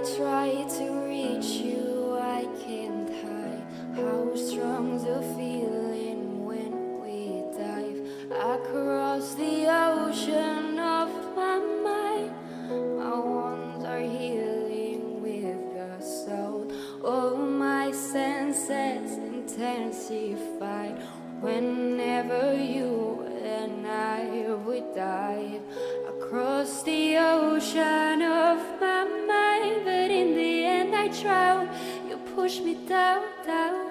try to reach you, I can't hide how strong the feeling when we dive across the ocean of my mind. My wounds are healing with the soul. All my senses intensified whenever you and I would dive across the ocean of my mind. But in the end I drown. You push me down, down.